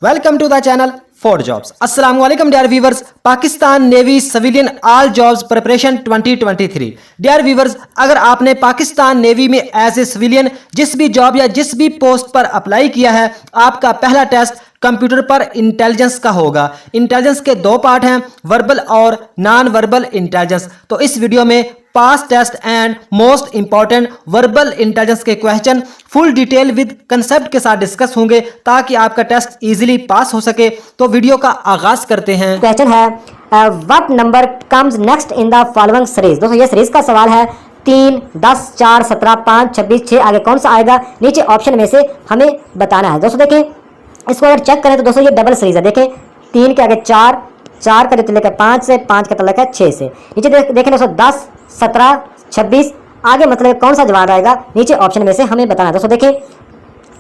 Welcome to the channel for jobs. अस्सलाम वालेकुम dear viewers. Pakistan navy civilian all jobs preparation 2023। Dear viewers, अगर आपने Pakistan navy में as a civilian जिस भी जॉब या जिस भी पोस्ट पर अप्लाई किया है, आपका पहला टेस्ट कंप्यूटर पर इंटेलिजेंस का होगा। इंटेलिजेंस के दो पार्ट हैं, वर्बल और नॉन वर्बल इंटेलिजेंस। तो इस वीडियो में pass test and most important verbal intelligence के question full detail with concept के साथ डिस्कस होंगे ताकि आपका टेस्ट इजीली पास हो सके। तो वीडियो का आगाज करते हैं। क्वेश्चन है what number comes next in the following series. दोस्तों ये सीरीज का सवाल है 3, 10, 4, 17, 5, 26, 6 आगे कौन सा आएगा, नीचे ऑप्शन में से हमें बताना है। दोस्तों देखें, इसको अगर चेक करें तो दोस्तों ये डबल सीरीज है। देखें 3 के आगे 4, 4 का जो लेकर 5 से, 5 का तलक है 6 से। नीचे देखें दोस्तों 10, 17, 26 आगे मतलब कौन सा जवाब आएगा, नीचे ऑप्शन में से हमें बताना है। दोस्तों देखें,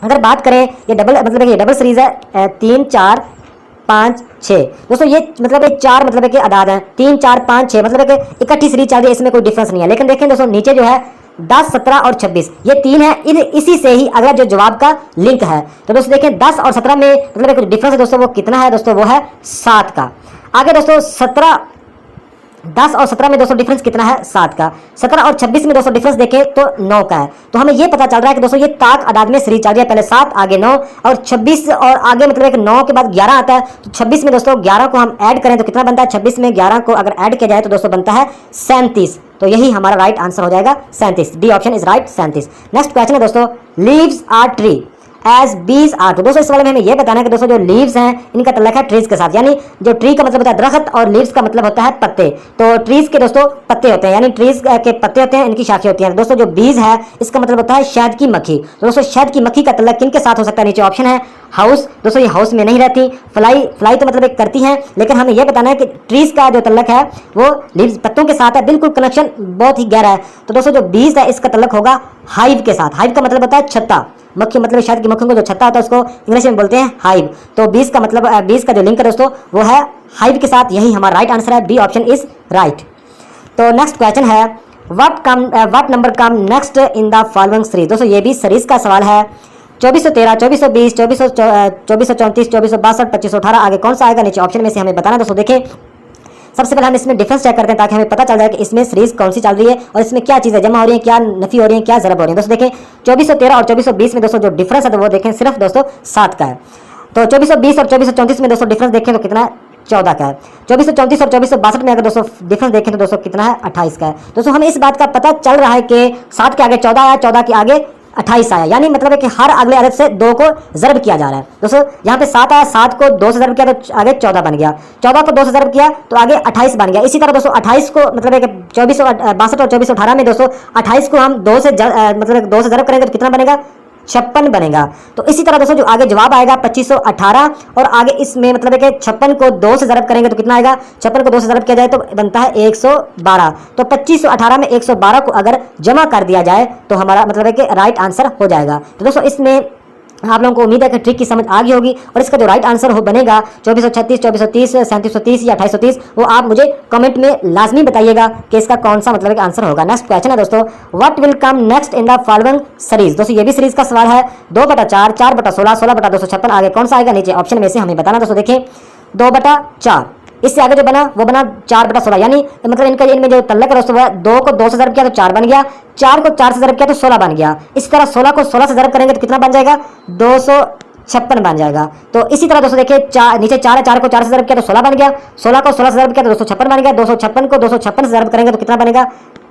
अगर बात करें ये डबल मतलब ये डबल सीरीज है 3, 4, 5, 6। दोस्तों ये मतलब है 4 मतलब है कि अदाद है 3, 4, 5, 6 मतलब है कि इकट्ठी सीरीज चल रही है, इसमें कोई डिफरेंस नहीं है। लेकिन देखें दोस्तों नीचे जो है 10, 17 और 26 ये 3 है, इसी से ही अगला जो जवाब का लिंक है। तो दोस्तों देखें 10 और 17 में मतलब कुछ डिफरेंस है दोस्तों, वो कितना है दोस्तों, वो है 7 का। आगे दोस्तों 10 और 17 में दोस्तों डिफरेंस कितना है, 7 का। 17 और 26 में दोस्तों डिफरेंस देखें तो 9 का है। तो हमें ये पता चल रहा है कि दोस्तों ये ताक अदाद में सीरीज चल रही है, पहले 7 आगे 9 और 26 और आगे मतलब 9 के बाद 11 आता है। तो 26 में दोस्तों 11 को हम ऐड करें तो कितना बनता है, 26 में 11 को अगर ऐड किया जाए तो दोस्तों बनता है 37। तो यही हमारा राइट आंसर हो जाएगा 37। D option is right 37। Next question है दोस्तों leaves are tree as bees are. तो दोस्तों इस वाले में हमें यह बताना है कि दोस्तों जो लीव्स हैं इनका तल्लक है ट्रीज के साथ, यानी जो ट्री का मतलब होता है दरख्त और लीव्स का मतलब होता है पत्ते। तो ट्रीज के दोस्तों पत्ते होते हैं, यानी ट्रीज के पत्ते होते हैं, इनकी शाखें होती हैं। दोस्तों जो बीज है इसका मतलब होता है शहद की मक्खी। तो दोस्तों शहद की मक्खी का तल्लक किन के साथ हो सकता है, नीचे ऑप्शन है हाउस। दोस्तों ये हाउस में नहीं रहती, फ्लाई तो मतलब एक करती हैं, लेकिन हमें यह बताना है कि ट्रीज का जो तल्लक है वो लीव्स पत्तों के साथ है, बिल्कुल कनेक्शन बहुत ही गहरा है। तो दोस्तों जो बीज है इसका तल्लक होगा हाइव के साथ। हाइव का मतलब होता है छत्ता, मक्खी मतलब शहद की मक्खियों को जो छत्ता होता है उसको इंग्लिश में बोलते हैं हाइव। तो बीज का मतलब बीज का जो लिंक है दोस्तों वो है हाइव के साथ, यही हमारा राइट आंसर है, बी ऑप्शन इज राइट। तो नेक्स्ट क्वेश्चन है what number come next in the following series. दोस्तों ये भी सीरीज का सवाल है 2413, 2420, 2434, 2462, 2518 आगे कौन सा आएगा, नीचे ऑप्शन में से हमें बताना। दोस्तों देखें, सबसे पहले हम इसमें डिफरेंस चेक करते हैं ताकि हमें पता चल जाए कि इसमें सीरीज कौन सी चल रही है और इसमें क्या चीज़ें जमा हो रही है, क्या नफी हो रही है, क्या ज़रब हो रही है। दोस्तों देखें 2413 और 2420 में दोस्तों जो डिफरेंस है तो वो देखें सिर्फ दोस्तों 7 का है। तो 2420 और 2434 में दोस्तों डिफरेंस देखें तो कितना है, 14 का है। 2434 और 2462 में अगर दोस्तों डिफरेंस देखें तो दोस्तों कितना है, 28 का है। दोस्तों हमें इस बात का पता चल रहा है कि 7 के आगे 14 आया, 14 के आगे 28 आया, यानी मतलब है कि हर अगले अदद से 2 को ज़रब किया जा रहा है। दोस्तों यहाँ पे 7 आया, 7 को 2 से ज़रब किया तो आगे 14 बन गया, 14 को 2 से ज़रब किया तो आगे 28 बन गया। इसी तरह दोस्तों 28 को मतलब है कि 2462 और 2418 में दोस्तों 28 को हम 2 से मतलब 2 से ज़रब करेंगे तो कितना बनेगा, 56 बनेगा। तो इसी तरह दोस्तों जो आगे जवाब आएगा 2518 और आगे इसमें मतलब है कि 56 को 2 से ज़रब करेंगे तो कितना आएगा, 56 को 2 से ज़रब किया जाए तो बनता है 112। तो 2518 में 112 को अगर जमा कर दिया जाए तो हमारा मतलब है कि राइट आंसर हो जाएगा। तो दोस्तों इसमें आप लोगों को उम्मीद है कि ट्रिक की समझ आ गई होगी और इसका जो राइट आंसर हो बनेगा 2436, 2430, 3730 या 2830, वो आप मुझे कमेंट में लाजमी बताइएगा कि इसका कौन सा मतलब आंसर होगा। नेक्स्ट क्वेश्चन है दोस्तों what will come next in the following series. दोस्तों ये भी सीरीज का सवाल है 2/4, 4/16, 16/256 आगे कौन सा आएगा, नीचे ऑप्शन में से हमें बताना। दोस्तों देखें 2/4, इससे आगे जो बना वो बना 4/16, यानी मतलब इनमें जो तल्लक है दोस्तों 2 को 2 से ज़रब किया तो 4 बन गया, 4 को 4 से ज़रब किया तो 16 बन गया। इसी तरह 16 को 16 से ज़रब करेंगे तो कितना बन जाएगा, 256 बन जाएगा। तो इसी तरह दोस्तों देखिए नीचे 4 है, 4 को 4 से ज़रब किया तो 16 बन गया, 16 को 16 से ज़रब किया तो 256 बन गया, 256 को 256 से ज़रब करेंगे तो कितना बनेगा,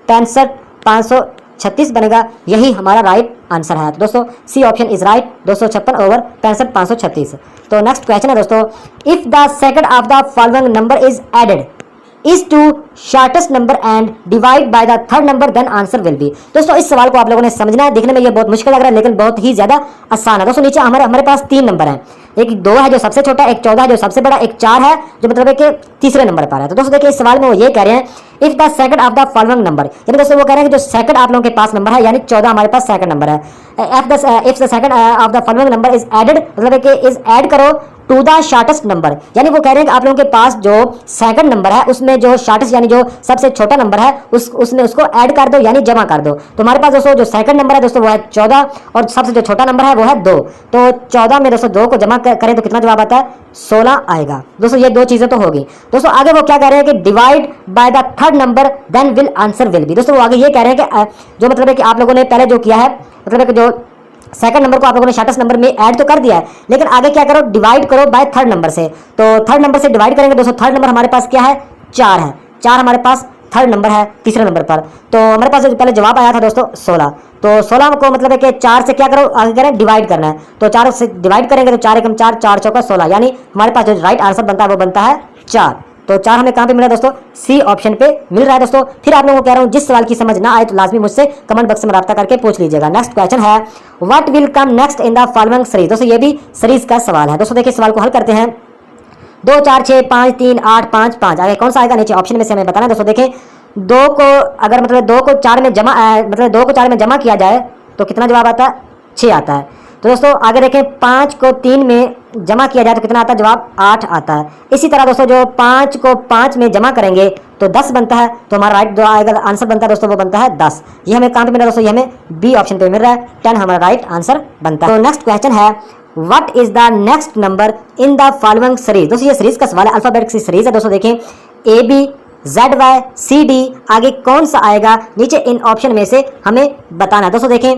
65,536 बनेगा। यही हमारा राइट आंसर है। तो दोस्तों C option is right, 256 over 65,536। तो नेक्स्ट क्वेश्चन है दोस्तों if the second of the following number is added is to shortest number and divide by the third number then answer will be. दोस्तों इस सवाल को आप लोगों ने समझना है, देखने में ये बहुत मुश्किल लग रहा है लेकिन बहुत ही ज्यादा आसान है। दोस्तों नीचे हमारे पास 3 नंबर हैं, एक 2 है जो सबसे छोटा, एक 14 है जो सबसे बड़ा, एक 4 है जो मतलब है कि तीसरे नंबर पर है। तो दोस्तों देखिए इस सवाल में वो ये कह रहे हैं if the second of the following number, यानी दोस्तों वो कह रहे हैं कि जो सेकंड आप लोगों के पास नंबर है यानी 14 हमारे पास सेकंड नंबर है, if the second of the following number is added मतलब है कि इज ऐड करो टू द शॉर्टेस्ट नंबर, यानी वो कह रहे हैं कि आप लोगों के पास जो सेकंड नंबर है उसमें जो शॉर्टेस्ट यानी जो सबसे छोटा नंबर है उसमें उसको ऐड कर दो यानी जमा कर दो। तो हमारे पास दोस्तों जो सेकंड नंबर है दोस्तों वो है 14 और सबसे जो छोटा नंबर है वो है 2। तो 14 में दोस्तों 2 को जमा करें तो कितना जवाब आता है 16 आएगा। दोस्तों ये दो चीजें तो होगी। दोस्तों आगे वो क्या कह रहे हैं कि divide by the third number then will answer will be. दोस्तों वो आगे ये कह रहे हैं कि जो मतलब है कि आप लोगों ने पहले जो किया है मतलब है कि जो सेकंड नंबर को आप लोगों ने शॉर्टेस्ट नंबर में ऐड तो कर दिया है, लेकिन आगे क्या करो डिवाइड करो बाय थर्ड नंबर से। तो थर्ड नंबर से डिवाइड करेंगे दोस्तों, थर्ड नंबर हमारे पास क्या है 4 है, 4 हमारे पास थर्ड नंबर है तीसरे नंबर पर। तो हमारे पास जो पहले जवाब आया था दोस्तों 16, तो 16 को मतलब है कि 4 से क्या करो आगे करें डिवाइड करना है। तो 4 से डिवाइड करेंगे तो 4 एकम 4, 4 चौका 16, यानी हमारे पास जो राइट आंसर बनता है वो बनता है 4। तो 4 हमें कहां पे मिला दोस्तों, सी ऑप्शन पे मिल रहा है दोस्तों। फिर आप लोगों को कह रहा हूं जिस सवाल की समझ ना आए तो लाजमी मुझसे कमेंट बॉक्स में राब्ता करके पूछ लीजिएगा। नेक्स्ट क्वेश्चन है what will come next in the following series. दोस्तों ये भी सीरीज का सवाल है। दोस्तों देखिए सवाल को हल करते हैं। 2 4 6 5 3 8 5 5 आगे कौन सा आएगा नीचे ऑप्शन में से हमें बताना है। दोस्तों देखें 2 को अगर मतलब 2 को 4 में जमा मतलब 2 को 4 में जमा किया जाए तो कितना जवाब आता है 6 आता है। तो दोस्तों आगे देखें 5 को 3 में जमा किया जाए तो कितना आता है जवाब 8 आता है। इसी तरह दोस्तों जो 5 को 5 में जमा करेंगे तो 10 बनता है। तो हमारा राइट जो आएगा आंसर बनता है दोस्तों वो बनता है 10। ये हमें कहां पे मिला दोस्तों, ये हमें बी ऑप्शन पे मिल रहा है, 10 हमारा राइट आंसर बनता है। तो नेक्स्ट क्वेश्चन है what is the next number in the following series. दोस्तों ये सीरीज का सवाल है, अल्फाबेट की सीरीज है। दोस्तों देखें A B Z Y C D आगे कौन सा आएगा नीचे इन ऑप्शन में से हमें बताना है। दोस्तों देखें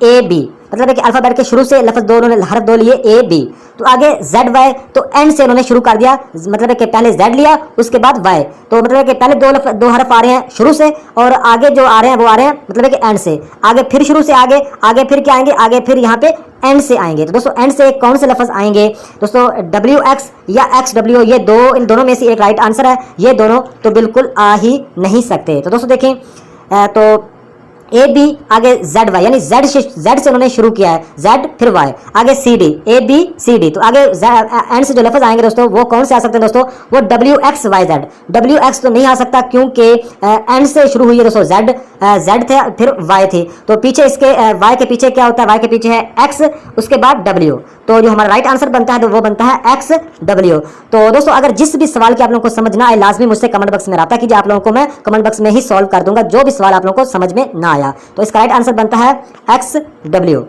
ए बी मतलब है कि अल्फाबेट के शुरू से लफ्ज दो उन्होंने हरफ दो लिए ए बी। तो आगे जेड वाई तो एंड से उन्होंने शुरू कर दिया, मतलब है कि पहले जेड लिया उसके बाद वाई। तो मतलब है कि पहले दो हरफ आ रहे हैं शुरू से और आगे जो आ रहे हैं वो आ रहे हैं मतलब है कि एंड से। आगे फिर शुरू से आगे फिर क्या आएंगे, आगे फिर यहाँ पे एंड से आएंगे। तो दोस्तों एंड से कौन से लफ्ज आएंगे दोस्तों, डब्ल्यू एक्स या एक्स डब्ल्यू, ये दो इन दोनों में से एक राइट आंसर है। ये दोनों तो बिल्कुल आ ही नहीं सकते। तो दोस्तों देखें तो ए बी आगे जेड वाई यानी जेड से उन्होंने शुरू किया है, जेड फिर वाई आगे C D A B C D. तो आगे एंड से जो लफ्ज आएंगे दोस्तों वो कौन से आ सकते हैं दोस्तों, वो W X Y Z. W X तो नहीं आ सकता क्योंकि एंड से शुरू हुई है दोस्तों, जेड थे फिर वाई थी। तो पीछे इसके वाई के पीछे क्या होता है, वाई के पीछे है एक्स उसके बाद डब्ल्यू। तो जो हमारा राइट आंसर बनता है तो वो बनता है एक्स डब्ल्यू। तो दोस्तों अगर जिस भी सवाल की आप लोगों को समझ ना आए लाजमी मुझसे कमेंट बॉक्स में राब्ता कीजिए, आप लोगों को मैं कमेंट बॉक्स में ही सॉल्व कर दूंगा जो भी सवाल आप लोगों को समझ में ना आया। तो इसका राइट आंसर बनता है एक्स डब्ल्यू।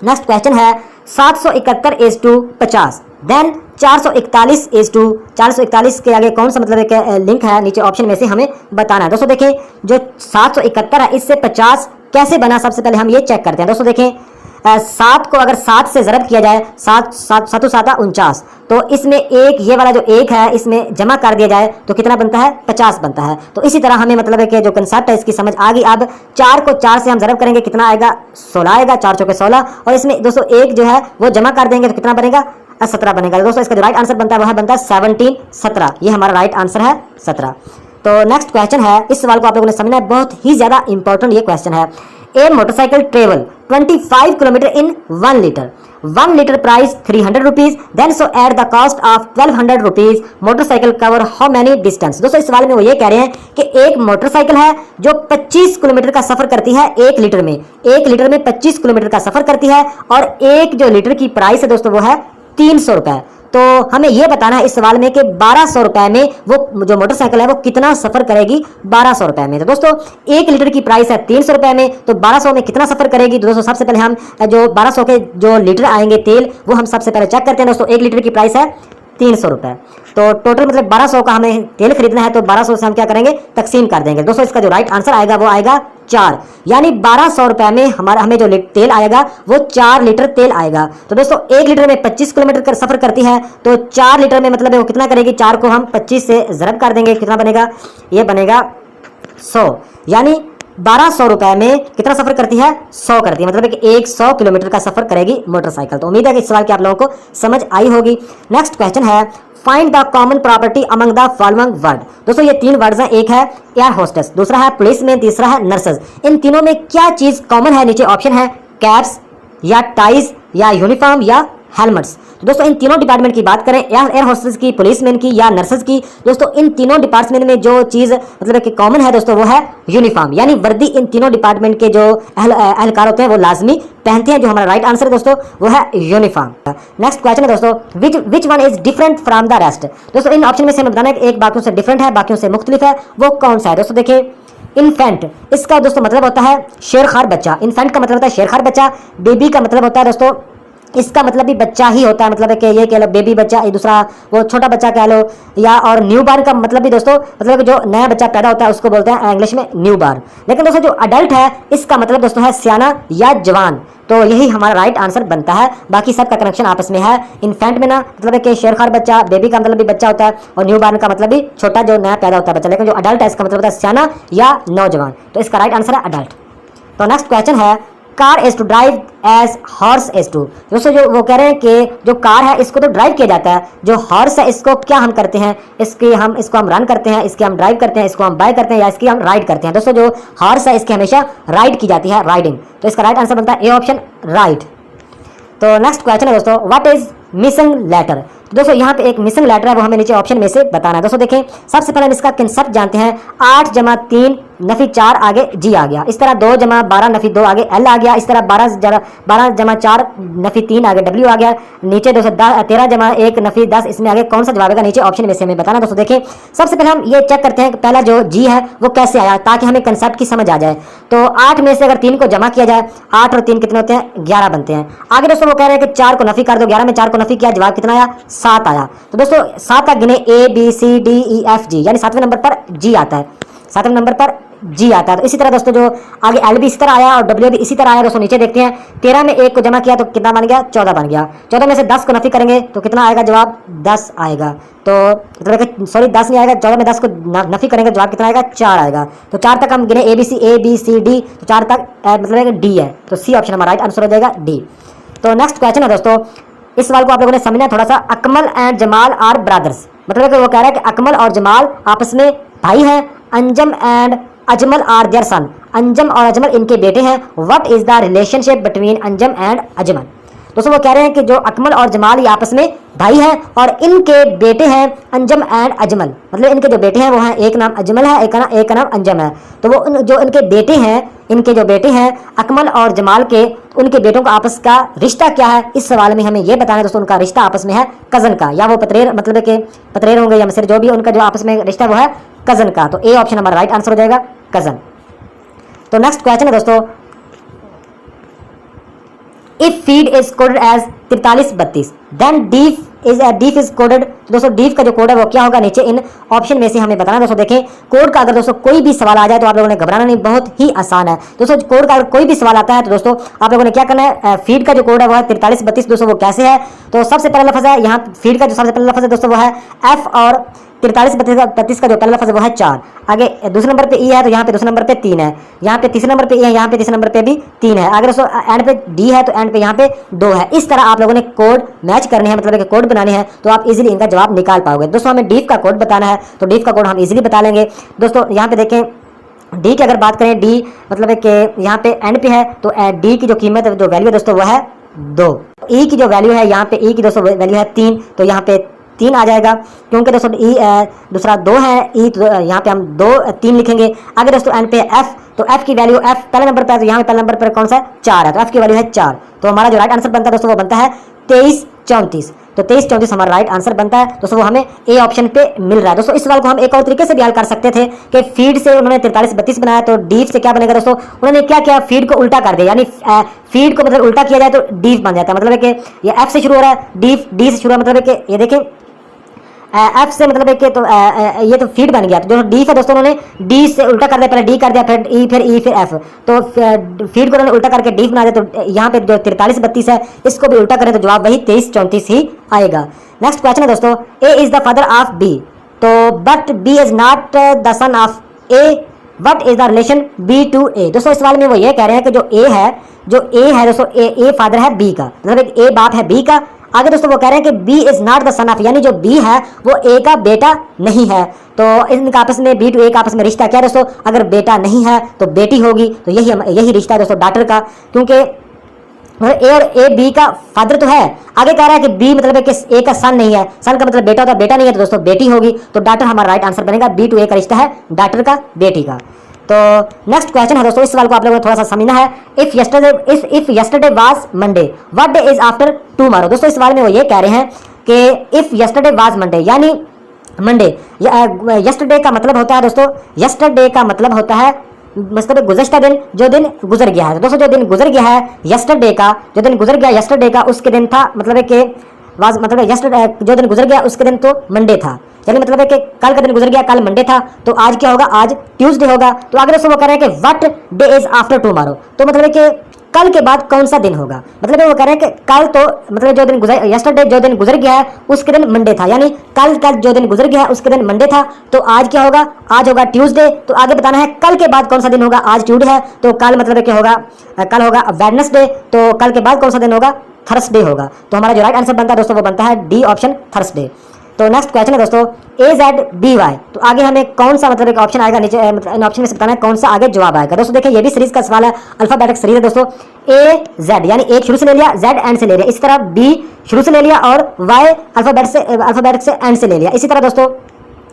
नेक्स्ट क्वेश्चन है 771 is to 50 then 441 is to 441 के आगे कौन सा मतलब एक लिंक है नीचे ऑप्शन में से हमें बताना है। दोस्तों देखें जो 771 है इससे 50 कैसे बना, सबसे पहले हम ये चेक करते हैं। दोस्तों देखें 7 को अगर 7 से ज़रब किया जाए 7 49, तो इसमें एक ये वाला जो एक है इसमें जमा कर दिया जाए तो कितना बनता है 50 बनता है। तो इसी तरह हमें मतलब है कि जो कंसेप्ट है इसकी समझ आ गई। अब 4 को 4 से हम ज़रब करेंगे कितना आएगा 16 आएगा, 4 चौके 16 और इसमें दोस्तों एक जो है वो जमा कर देंगे तो कितना बनेगा 17 बनेगा। दोस्तों इसका जो राइट आंसर बनता है वह बनता है 17 17। ये हमारा राइट आंसर है 17। तो नेक्स्ट क्वेश्चन है, इस सवाल को आप लोगों ने समझना है, बहुत ही ज़्यादा इंपॉर्टेंट ये क्वेश्चन है। A motorcycle travel 25 kilometre in 1 litre, 1 litre price 300 rupees, then so at the cost of 1200 rupees motorcycle cover how many distance. दोस्तों इस सवाल में वो ये कह रहे हैं कि एक मोटरसाइकिल है जो 25 किलोमीटर का सफर करती है 1 लीटर में, 1 लीटर में 25 किलोमीटर का सफर करती है और एक जो लीटर की प्राइस है दोस्तों वो है 300 रुपए। तो हमें यह बताना है इस सवाल में कि 1200 रुपए में वो जो मोटरसाइकिल है वो कितना सफर करेगी 1200 रुपए में। तो दोस्तों 1 लीटर की प्राइस है 300 रुपए में, तो 1200 में कितना सफर करेगी। तो दोस्तों सबसे पहले हम जो 1200 के जो लीटर आएंगे तेल वो हम सबसे पहले चेक करते हैं। दोस्तों 1 लीटर की प्राइस है 300 रुपए, तो टोटल मतलब 1200 का हमें तेल खरीदना है तो 1200 से हम क्या करेंगे तकसीम कर देंगे। दोस्तों इसका जो राइट आंसर आएगा वो आएगा 4, यानी 1200 रुपए में हमें जो तेल आएगा वो 4 लीटर तेल आएगा। तो दोस्तों 1 लीटर में 25 किलोमीटर का सफर करती है तो 4 लीटर में मतलब वो कितना करेगी, 4 को हम 25 से ज़रब कर देंगे, कितना बनेगा, ये बनेगा 100, यानी 1200 रुपए में कितना सफर करती है 100 करती है, मतलब कि 100 किलोमीटर का सफर करेगी मोटरसाइकिल। तो उम्मीद है कि इस सवाल की आप लोगों को समझ आई होगी। नेक्स्ट क्वेश्चन है find the common property among the following word. दोस्तों ये 3 वर्ड्स हैं, एक है एयर होस्टेस, दूसरा है पुलिसमैन, तीसरा है नर्सेज। इन तीनों में क्या चीज कॉमन है, नीचे ऑप्शन है कैप्स या टाइज या यूनिफॉर्म या हेलमेट्स। तो दोस्तों इन तीनों डिपार्टमेंट की बात करें, एयर होस्टेस की, पुलिसमैन की या नर्सेज की, दोस्तों इन तीनों डिपार्टमेंट में जो चीज़ मतलब कि कॉमन है दोस्तों वो है यूनिफॉर्म, यानी वर्दी इन तीनों डिपार्टमेंट के जो एहलकार होते हैं वो लाजमी पहनते हैं। जो हमारा राइट आंसर है दोस्तों वो है यूनिफॉर्म। नेक्स्ट क्वेश्चन है दोस्तों, which one is different from the rest. दोस्तों इन ऑप्शन में से हमें बताना है कि एक बाकियों से डिफरेंट है, बाकियों से मुख्तलिफ है, वो कौन सा है। दोस्तों देखिए, इन्फेंट इसका दोस्तों मतलब होता है शेरखार बच्चा। इन्फेंट का मतलब होता है शेरखार बच्चा। बेबी का मतलब होता है दोस्तों, इसका मतलब भी बच्चा ही होता है, मतलब है कि ये कह लो बेबी बच्चा, ये दूसरा वो छोटा बच्चा कह लो, या और न्यू बार्न का मतलब भी दोस्तों मतलब जो नया बच्चा पैदा होता है उसको बोलते हैं इंग्लिश में न्यू बार्न। लेकिन दोस्तों जो अडल्ट है इसका मतलब दोस्तों है सियाना या जवान। तो यही हमारा राइट आंसर बनता है। बाकी सब का कनेक्शन आपस में है। इन्फेंट में ना मतलब है कि शेरखार बच्चा, बेबी का मतलब भी बच्चा होता है, और न्यू बार्न का मतलब भी छोटा जो नया पैदा होता है बच्चा। लेकिन जो अडल्ट है इसका मतलब होता है सियाना या नौजवान। तो इसका राइट आंसर है अडल्ट। तो नेक्स्ट क्वेश्चन है, car is to drive as horse is to. दोस्तों जो वो कह रहे हैं कि जो कार है इसको तो ड्राइव किया जाता है, जो हॉर्स है इसको क्या हम करते हैं, इसको हम रन करते हैं, इसके हम ड्राइव करते हैं, इसको हम बाय करते हैं, या इसकी हम राइड करते हैं। दोस्तों जो हॉर्स है इसकी हमेशा राइड की जाती है, राइडिंग। तो इसका राइट आंसर बनता है ए ऑप्शन, राइड। तो नेक्स्ट क्वेश्चन है दोस्तों, व्हाट इज मिसिंग लेटर। तो दोस्तों यहाँ पे एक मिसिंग लेटर है, वो हमें नीचे ऑप्शन में से बताना है। दोस्तों देखें, सबसे पहले हम इसका कंसेप्ट जानते हैं। 8 जमा 3 नफी 4 आगे जी आ गया। इस तरह 2 जमा 12 नफी 2 आगे एल आ गया। इस तरह 12 जमा 4 नफी 3 आगे डब्ल्यू आ गया। नीचे दोस्तों 13 जमा 1 नफी 10, इसमें आगे कौन सा जवाब आएगा, नीचे ऑप्शन में से हमें बताना। दोस्तों देखें, सबसे पहले हम ये चेक करते हैं कि पहला जो जी है वो कैसे आया, ताकि हमें कंसेप्ट की समझ आ जाए। तो 8 में से अगर 3 को जमा किया जाए, 8 और 3 कितने होते हैं, 11 बनते हैं। आगे दोस्तों वो कह रहे हैं कि 4 को नफी कर दो, 11 में 4 को नफी किया, जवाब कितना आया, 7 आया। तो दोस्तों 7 का गिने A B C D E F G, यानी 7वें नंबर पर जी आता है, 7वें नंबर पर जी आता है। तो इसी तरह दोस्तों जो आगे एल भी इसी तरह आया और डब्ल्यू भी इसी तरह आया। दोस्तों नीचे देखते हैं, 13 में 1 को जमा किया तो कितना बन गया, 14 बन गया। 14 में से 10 को नफी करेंगे तो कितना आएगा, जवाब 10 आएगा। तो मतलब सॉरी 10 नहीं आएगा, 14 में 10 को नफी करेंगे जवाब कितना आएगा, 4 आएगा। तो 4 तक हम गिने A B C D, तो 4 तक मतलब डी है। तो सी ऑप्शन हमारा राइट आंसर हो जाएगा, डी। तो नेक्स्ट क्वेश्चन है दोस्तों, इस सवाल को आप लोगों ने समझना थोड़ा सा। Akmal and Jamal are brothers, मतलब कि वो कह रहा है कि अकमल और जमाल आपस में भाई हैं। Anjum and Ajmal are their son, Anjum और अजमल इनके बेटे हैं। What is the relationship between Anjum and Ajmal. दोस्तों वो कह रहे हैं कि जो अकमल और जमाल ये आपस में भाई हैं और इनके बेटे हैं अंजम एंड अजमल, मतलब इनके जो बेटे हैं वो हैं, एक नाम अजमल है, एक का नाम अंजम है। तो वो जो इनके बेटे हैं, इनके जो बेटे हैं अकमल और जमाल के, उनके बेटों का आपस का रिश्ता क्या है, इस सवाल में हमें ये बताना है। दोस्तों उनका रिश्ता आपस में है कज़न का, या वो पतरेर मतलब कि पतरेर होंगे या मसर, जो भी उनका जो आपस में रिश्ता वो है कज़न का। तो ए ऑप्शन हमारा राइट आंसर हो जाएगा, कज़न। तो नेक्स्ट क्वेश्चन है दोस्तों, if feed is coded as 4332 then deef is coded. दोस्तों डीफ का जो कोड है वो क्या होगा, नीचे इन ऑप्शन में से हमें बताना। दोस्तों देखें, कोड का अगर दोस्तों कोई भी सवाल आ जाए तो आप लोगों ने घबराना नहीं, बहुत ही आसान है। दोस्तों कोड का अगर कोई भी सवाल आता है तो दोस्तों आप लोगों ने क्या करना है, फीड का जो कोड है वो है 4332। दोस्तों वो कैसे है, तो सबसे पहला लफ्ज़ है यहाँ फीड का जो सबसे पहला लफ्ज़ है दोस्तों वो है एफ, और 4332 का जो पहला लफ्ज़ है वो है 4। आगे दूसरे नंबर पे ई है तो यहाँ पे दूसरे नंबर पे 3 है, यहाँ पे तीसरे नंबर पे ई है, यहाँ पे तीसरे नंबर पे भी 3 है। अगर दोस्तों एंड पे डी है तो एंड पे यहाँ पे 2 है। इस तरह आप लोगों ने कोड मैच करने हैं, मतलब कि कोड बनाने हैं, तो आप इजीली इनका जवाब निकाल पाओगे। दोस्तों हमें डीफ का कोड बताना है, तो डीफ का कोड हम इजीली बता लेंगे। दोस्तों यहाँ पे देखें, डी की अगर बात करें, डी मतलब कि यहाँ पे एंड पे है, तो डी की जो कीमत है, जो वैल्यू है दोस्तों वो है 2। ई की जो वैल्यू है यहाँ पे, ई की दोस्तों वैल्यू है 3, तो यहाँ पे 3 आ जाएगा, क्योंकि दोस्तों ई दूसरा 2 है, ई तो यहाँ पे हम 3 लिखेंगे। आगे दोस्तों एंड पे एफ, तो एफ की वैल्यू, एफ पहले नंबर पर है तो यहाँ पे पहले नंबर पर कौन सा है, 4 है, तो एफ की वैल्यू है 4। तो हमारा जो राइट आंसर बनता है दोस्तों वो बनता है 2334। तो 2334 हमारा राइट आंसर बनता है दोस्तों, वो हमें ए ऑप्शन पे मिल रहा है। दोस्तों इस सवाल को हम एक और तरीके से भी हल कर सकते थे कि फीड से उन्होंने 4332 बनाया, तो डीफ से क्या बनेगा दोस्तों, उन्होंने क्या किया, फीड को उल्टा कर दिया, यानी फीड को मतलब उल्टा किया जाए तो डीफ बन जाता है। मतलब है कि ये एफ से शुरू हो रहा है, डीफ डी से शुरू हो रहा है, मतलब है कि ये देखें एफ से मतलब है कि तो ये तो फीड बन गया। तो जो डी है दोस्तों उन्होंने डी से उल्टा कर दिया, पहले डी कर दिया, फिर ई, फिर एफ, तो फीड को उन्होंने उल्टा करके डी बना दिया। तो यहाँ पे जो 4332 है इसको भी उल्टा करें तो जवाब वही 2334 ही आएगा। नेक्स्ट क्वेश्चन है दोस्तों, A is the father of B, तो but B is not the son of A, what is the relation B to A. दोस्तों इस सवाल में वो ये कह रहे हैं कि जो ए है दोस्तों, ए फादर है बी का, मतलब एक ए बाप है बी का। आगे दोस्तों वो कह रहे हैं कि B is not the son of, यानी जो B है वो A का बेटा नहीं है। तो इनका आपस में B टू A का आपस में रिश्ता क्या है दोस्तों, अगर बेटा नहीं है तो बेटी होगी, तो यही रिश्ता है दोस्तों डॉटर का, क्योंकि मतलब ए और ए बी का फादर तो है, आगे कह रहा है कि बी मतलब है कि ए का सन नहीं है, सन का मतलब बेटा होता है, बेटा नहीं है तो दोस्तों बेटी होगी, तो डॉटर हमारा राइट आंसर बनेगा, बी टू ए का रिश्ता है डॉटर का बेटी का। तो नेक्स्ट क्वेश्चन है दोस्तों, इस सवाल को आप लोगों को थोड़ा सा समझना है। If yesterday was Monday what day is after tomorrow. दोस्तों इस सवाल में वो ये कह रहे हैं कि इफ यस्टरडे वाज मंडे यानी मंडे, यस्टरडे का मतलब होता है दोस्तों, यस्टरडे का मतलब होता है मतलब गुज़श्ता दिन, जो दिन गुजर गया है। तो दोस्तों जो दिन गुजर गया है यस्टरडे का, जो दिन गुजर गया यस्टरडे का उसके दिन था, मतलब है कि वाज मतलब है यस्टरडे, जो दिन गुजर गया उसके दिन तो मंडे था, यानी मतलब है कि कल का दिन गुजर गया, कल मंडे था, तो आज क्या होगा, आज ट्यूसडे होगा। तो आगे दोस्तों वो कह रहे हैं कि what day is after tomorrow, तो मतलब है कि कल के बाद कौन सा दिन होगा, मतलब वो कह रहे हैं कि कल तो मतलब जो दिन गुजर यस्टरडे जो दिन गुजर गया है उसके दिन मंडे था, यानी कल जो दिन गुजर गया है उसके दिन मंडे था, तो आज क्या होगा, आज होगा ट्यूसडे। तो आगे बताना है कल के बाद कौन सा दिन होगा, आज ट्यूसडे है तो कल मतलब क्या होगा, कल होगा वेडनेसडे, तो कल के बाद कौन सा दिन होगा, थर्सडे होगा। तो हमारा जो राइट आंसर बनता है दोस्तों वो बनता है डी ऑप्शन थर्सडे। तो नेक्स्ट क्वेश्चन है दोस्तों ए जेड बी वाई, तो आगे हमें कौन सा मतलब एक ऑप्शन आएगा, नीचे मतलब इन ऑप्शन में से बताना है कौन सा आगे जवाब आएगा। दोस्तों देखिए ये भी सीरीज का सवाल है, अल्फाबेटिक सीरीज है दोस्तों। ए जेड यानी ए शुरू से ले लिया, जेड एंड से ले लिया, इसी तरह बी शुरू से ले लिया और वाई अल्फाबेटिक से एंड से ले लिया। इसी तरह दोस्तों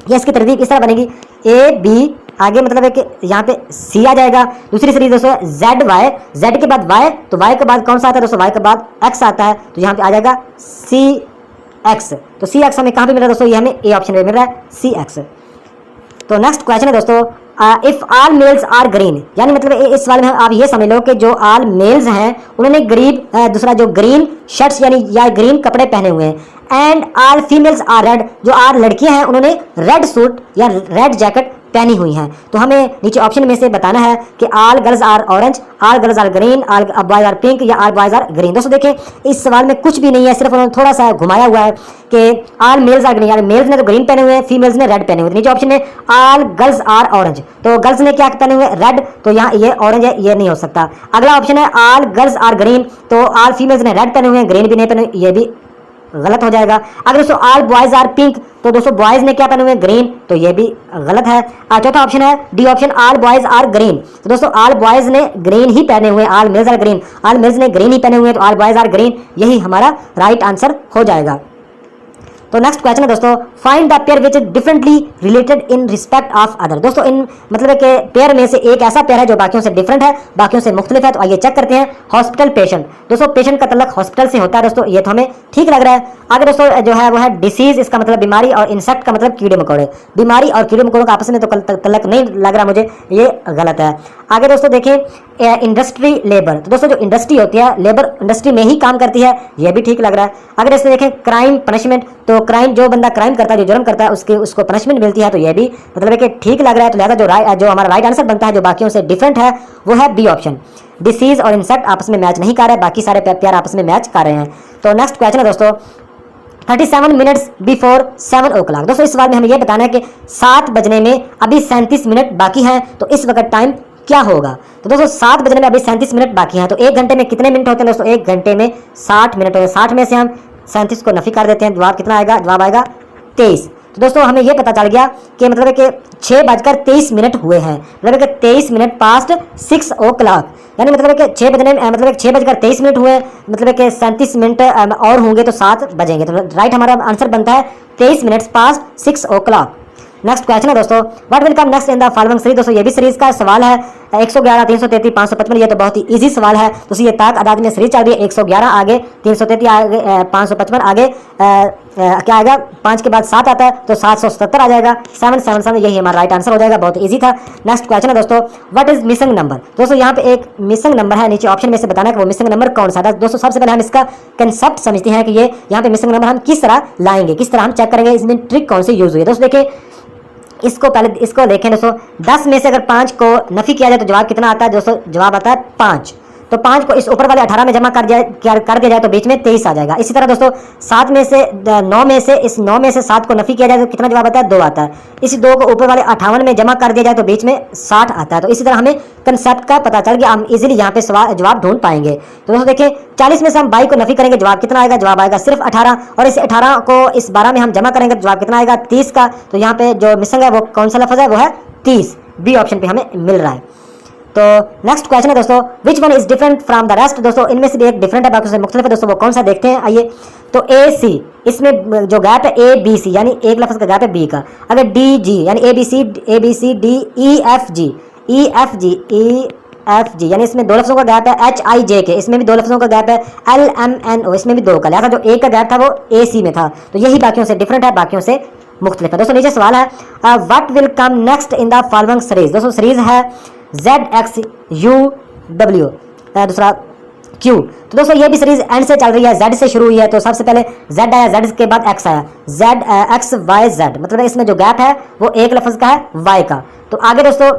ये इसकी तरतीब इस तरह बनेगी, ए बी आगे मतलब है कि यहाँ पे सी आ जाएगा। दूसरी सीरीज दोस्तों जेड वाई, जेड के बाद वाई, तो वाई के बाद कौन सा आता है दोस्तों, वाई के बाद एक्स आता है, तो यहाँ पे आ जाएगा सी एक्स। तो सी एक्स हमें कहाँ पे मिल रहा है दोस्तों, ये हमें ए ऑप्शन में मिल रहा है सी एक्स। तो नेक्स्ट क्वेश्चन है दोस्तों if all males are green, यानी मतलब इस सवाल में आप ये समझ लो कि जो ऑल मेल्स हैं उन्होंने दूसरा जो ग्रीन शर्ट्स यानी या ग्रीन कपड़े पहने हुए हैं, and all females are red, जो आर लड़कियां हैं उन्होंने रेड सूट या रेड जैकेट पहनी हुई हैं। तो हमें नीचे ऑप्शन में से बताना है कि all girls are orange, all girls are green, all boys are pink या ऑल बॉयज आर ग्रीन। दोस्तों देखें इस सवाल में कुछ भी नहीं है, सिर्फ उन्होंने थोड़ा सा घुमाया हुआ है कि ऑल मेल्स आर ग्रीन, यानी मेल्स ने तो ग्रीन पहने हुए हैं, फीमेल्स ने रेड पहने हुए हैं। नीचे ऑप्शन में ऑल गर्ल्स आर ऑरेंज, तो गर्ल्स ने क्या पहने हुए, रेड, तो यहाँ ये ऑरेंज है, ये नहीं हो सकता। अगला ऑप्शन है ऑल गर्ल्स आर ग्रीन, तो ऑल फीमेल्स ने रेड पहने हुए हैं, ग्रीन भी नहीं पहने, ये भी गलत हो जाएगा। अगर दोस्तों ऑल बॉयज आर पिंक, तो दोस्तों बॉयज ने क्या पहने हुए ग्रीन, तो ये भी गलत है। चौथा ऑप्शन है D option all boys are green, तो दोस्तों ऑल बॉयज ने ग्रीन ही पहने हुए, all males are green, all males ने ग्रीन ही पहने हुए, तो ऑल बॉयज आर ग्रीन, यही हमारा राइट आंसर हो जाएगा। तो नेक्स्ट क्वेश्चन है दोस्तों find the pair which is differently related in respect of other. दोस्तों इन मतलब के पेयर में से एक ऐसा पेयर है जो बाकियों से डिफरेंट है, बाकियों से मुख्तलिफ है। तो आइए चेक करते हैं। हॉस्पिटल पेशेंट, दोस्तों पेशेंट का तल्लुक हॉस्पिटल से होता है दोस्तों, ये तो हमें ठीक लग रहा है। आगे दोस्तों जो है वो है डिसीज, इसका मतलब बीमारी, और इंसेक्ट का मतलब कीड़े मकोड़े। बीमारी और कीड़े मकोड़ों का आपस में तो तल्लुक नहीं लग रहा मुझे, ये गलत है। आगे दोस्तों देखें इंडस्ट्री लेबर, तो दोस्तों जो इंडस्ट्री होती है लेबर इंडस्ट्री में ही काम करती है, ये भी ठीक लग रहा है। अगर इससे देखें क्राइम पनिशमेंट, तो क्राइम जो बंदा क्राइम करता है, जो जुर्म करता है उसको पनिशमेंट मिलती है, तो ये भी मतलब है कि ठीक लग रहा है। तो लिहाजा जो हमारा राइट आंसर बनता है जो बाकियों से डिफरेंट है वो है बी ऑप्शन। डिसीज और इंसेक्ट आपस में मैच नहीं कर रहे, बाकी सारे प्यार आपस में मैच कर रहे हैं। तो नेक्स्ट क्वेश्चन है दोस्तों 37 मिनट्स बिफोर 7 o'clock। दोस्तों इस सवाल में हमें यह बताना है कि 7 बजने में अभी 37 मिनट बाकी हैं, तो इस वक्त टाइम क्या होगा। तो दोस्तों 7 बजने में अभी 37 मिनट बाकी हैं, तो 1 घंटे में कितने मिनट होते हैं दोस्तों, 1 घंटे में 60 मिनट होते हैं। 60 में से हम 37 को नफी कर देते हैं, जवाब कितना आएगा, जवाब आएगा 23। तो दोस्तों हमें यह पता चल गया कि मतलब है कि 6:23 हुए हैं, मतलब है कि 23 मिनट पास्ट 6 o'clock, यानी मतलब है कि 6 बजने मतलब 6:23 हुए, मतलब है कि 37 मिनट और होंगे तो 7 बजेंगे। तो राइट हमारा आंसर बनता है 23 minutes past 6 o'clock। Next question है दोस्तों what will come next in the following series. दोस्तों ये भी सीरीज का सवाल है 111, 333, 555। ये तो बहुत ही इजी सवाल है। तो ये ताक अदाद में सीरीज चल रही है, 111 आगे, 333 आगे, 555 आगे, क्या आएगा 5 के बाद 7 आता है तो 770 आ जाएगा, 777, यही हमारा राइट आंसर हो जाएगा। बहुत इजी था। नेक्स्ट क्वेश्चन है दोस्तों व्हाट इज मिसिंग नंबर। दोस्तों यहाँ पे एक मिसिंग नंबर है, नीचे ऑप्शन में से बताना है कि वो मिसिंग नंबर कौन सा है। दोस्तों सबसे पहले हम इसका कंसेप्ट समझते हैं कि ये यहाँ पे मिसिंग नंबर हम किस तरह लाएंगे, किस तरह हम चेक करेंगे, इसमें ट्रिक कौन सी यूज हुई है। दोस्तों देखिए इसको देखें दोस्तों, 10 में से अगर 5 को नफी किया जाए तो जवाब कितना आता है दोस्तों, जवाब आता है 5। तो 5 को इस ऊपर वाले 18 में जमा कर दिया जाए तो बीच में 23 आ जाएगा। इसी तरह दोस्तों 7 में से 9 में से इस 9 में से 7 को नफी किया जाए तो कितना जवाब आता है, 2 आता है। इसी 2 को ऊपर वाले 58 में जमा कर दिया जाए तो बीच में 60 आता है। तो इसी तरह हमें कंसेप्ट का पता चल गया, हम इजीली यहाँ पे जवाब ढूंढ पाएंगे। तो दोस्तों देखिए 40 में से हम 22 को नफी करेंगे, जवाब कितना आएगा, जवाब आएगा सिर्फ 18, और इस 18 को इस 12 में हम जमा करेंगे तो जवाब कितना आएगा 30 का। तो यहाँ पे जो मिसिंग है वो कौन सा लफ्ज है, वो है 30, बी ऑप्शन पे हमें मिल रहा है। तो नेक्स्ट क्वेश्चन है दोस्तों, which one is different from the rest. दोस्तों इनमें से भी एक डिफरेंट है, बाकी से मुख्तलिफ है दोस्तों, वो कौन सा देखते हैं आइए। तो ए सी, इसमें जो गैप है ए बी सी यानी एक लफ्ज का गैप है बी का। अगर डी जी यानी A B C D E F G यानी इसमें दो लफ्जों का गैप है। एच आई जे के, इसमें भी दो लफ्जों का गैप है। एल एम एन ओ, इसमें भी दो का, लिहाजा जो एक का गैप था वो ए सी में था। तो यही बाकियों से डिफरेंट है, बाकियों से मुख्तलिफ है। दोस्तों नीचे सवाल है, what will come next in the following series. दोस्तों सीरीज है ZXUW, दूसरा Q। तो दोस्तों ये भी सीरीज एंड से चल रही है, Z से शुरू हुई है। तो सबसे पहले Z आया, Z के बाद X आया, ZXYZ, मतलब इसमें जो गैप है वो एक लफ्ज का है Y का। तो आगे दोस्तों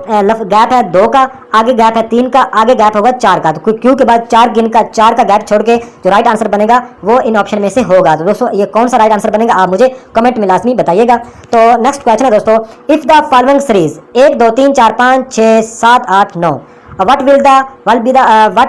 गैप है 2 का, आगे गैप है 3 का, आगे गैप होगा 4 का। तो Q के बाद 4 गिन का 4 का गैप छोड़ के जो राइट आंसर बनेगा वो इन ऑप्शन में से होगा। तो दोस्तों ये कौन सा राइट आंसर बनेगा आप मुझे कमेंट में लाजमी बताइएगा। तो नेक्स्ट क्वेश्चन है दोस्तों, if the following series 1 2 3 4 5 6 7 8 9 what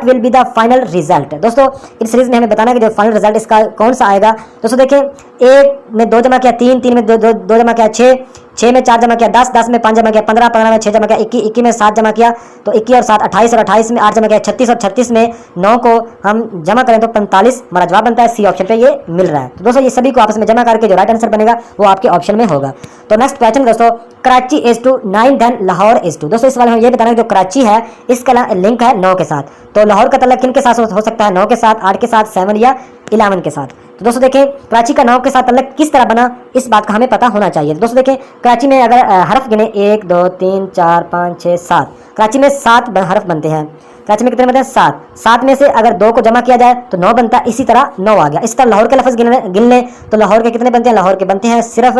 will be the final result. दोस्तों इस सीरीज में हमें बताना है कि जो फाइनल रिजल्ट इसका कौन सा आएगा। दोस्तों देखें, 1 में 2 जमा किया 3, 3 में 2 जमा किया 6, 6 में 4 जमा किया 10, 10 में 5 जमा किया 15, 15 में 6 जमा किया 21, 21 में 7 जमा किया तो 21 और 7 28, और 28 में 8 जमा किया 36, और 36 में 9 को हम जमा करें तो 45 हमारा जवाब बनता है। सी ऑप्शन पे ये मिल रहा है। तो दोस्तों ये सभी को आपस में जमा करके जो राइट आंसर बनेगा वो आपके ऑप्शन में होगा। तो नेक्स्ट क्वेश्चन दोस्तों, Karachi is to 9 then Lahore is to. दोस्तों इस वाले में ये बताना है जो कराची है इसका लिंक है 9 के साथ। तो लाहौर का तल्लुक किन के साथ हो सकता है, 9 के साथ, 8 के साथ, 7 या 11 के साथ। तो दोस्तों देखें कराची का 9 के साथ तल्लुक किस तरह बना, इस बात का हमें पता होना चाहिए। दोस्तों देखें कराची में अगर हरफ गिने 1 2 3 4 5 6 7, कराची में 7 हरफ बनते हैं। कराची में कितने बनते हैं 7, 7 में से अगर 2 को जमा किया जाए तो 9 बनता है। इसी तरह 9 आ गया। इस तरह लाहौर के लफ्ज गिन लें तो लाहौर के कितने बनते हैं, लाहौर के बनते हैं सिर्फ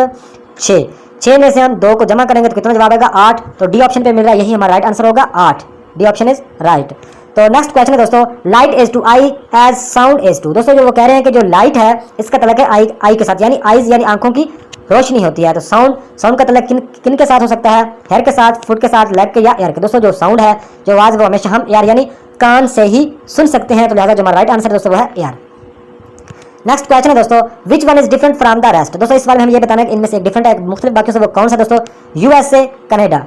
6। 6 में से हम 2 को जमा करेंगे तो कितना जवाब आएगा 8। तो डी ऑप्शन पे मिल रहा है, यही हमारा राइट आंसर होगा 8। D option is right. तो नेक्स्ट क्वेश्चन है दोस्तों, light is to eye as sound is to. दोस्तों जो वो कह रहे हैं कि जो लाइट है इसका तल्लुक है आई के साथ, यानी आईज यानी आंखों की रोशनी होती है। तो साउंड का तल्लुक किन के साथ हो सकता है, हेयर के साथ, फुट के साथ, लेग के या एयर के। दोस्तों जो साउंड है, जो आवाज़ वो हमेशा हम एयर यानी कान से ही सुन सकते हैं। तो लिहाजा जो हमारा राइट आंसर दोस्तों वो है एयर। नेक्स्ट क्वेश्चन है दोस्तों, which one is different from the rest. दोस्तों इस बार में हम ये बताना है कि इनमें से एक डिफरेंट है मुख्तलिफ बाकियों से, वो कौन सा दोस्तों, USA, कनाडा,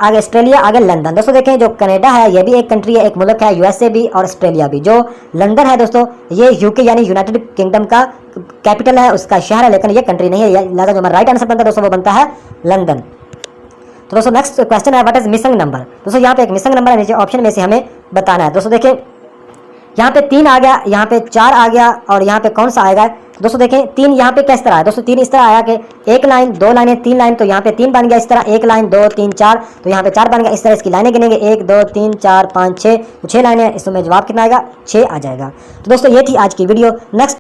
आगे ऑस्ट्रेलिया, आगे लंदन। दोस्तों देखें जो कनाडा है ये भी एक कंट्री है, एक मुल्क है, USA भी और ऑस्ट्रेलिया भी। जो लंदन है दोस्तों ये UK यानी यूनाइटेड किंगडम का कैपिटल है, उसका शहर है, लेकिन ये कंट्री नहीं है। लिहाजा जो हमारा राइट आंसर बनता है दोस्तों वो बनता है लंदन। तो दोस्तों नेक्स्ट क्वेश्चन है, व्हाट इज मिसिंग नंबर। दोस्तों यहाँ पे एक मिसिंग नंबर है, नीचे ऑप्शन में से हमें बताना है। दोस्तों देखें यहाँ पे 3 आ गया, यहाँ पे 4 आ गया और यहाँ पे कौन सा आएगा। दोस्तों देखें 3 यहाँ पे किस तरह है। दोस्तों 3 इस तरह आया कि 1 लाइन 2 लाइनें 3 लाइन, तो यहाँ पे 3 बन गया इस तरह, 1 लाइन 2 3 4, तो यहाँ पे 4 बन गया। इस तरह इसकी लाइनें गिनेंगे 1 2 3 4 5 6, तो 6 लाइनें, इसमें जवाब कितना आएगा 6 आ जाएगा। तो दोस्तों ये थी आज की वीडियो। नेक्स्ट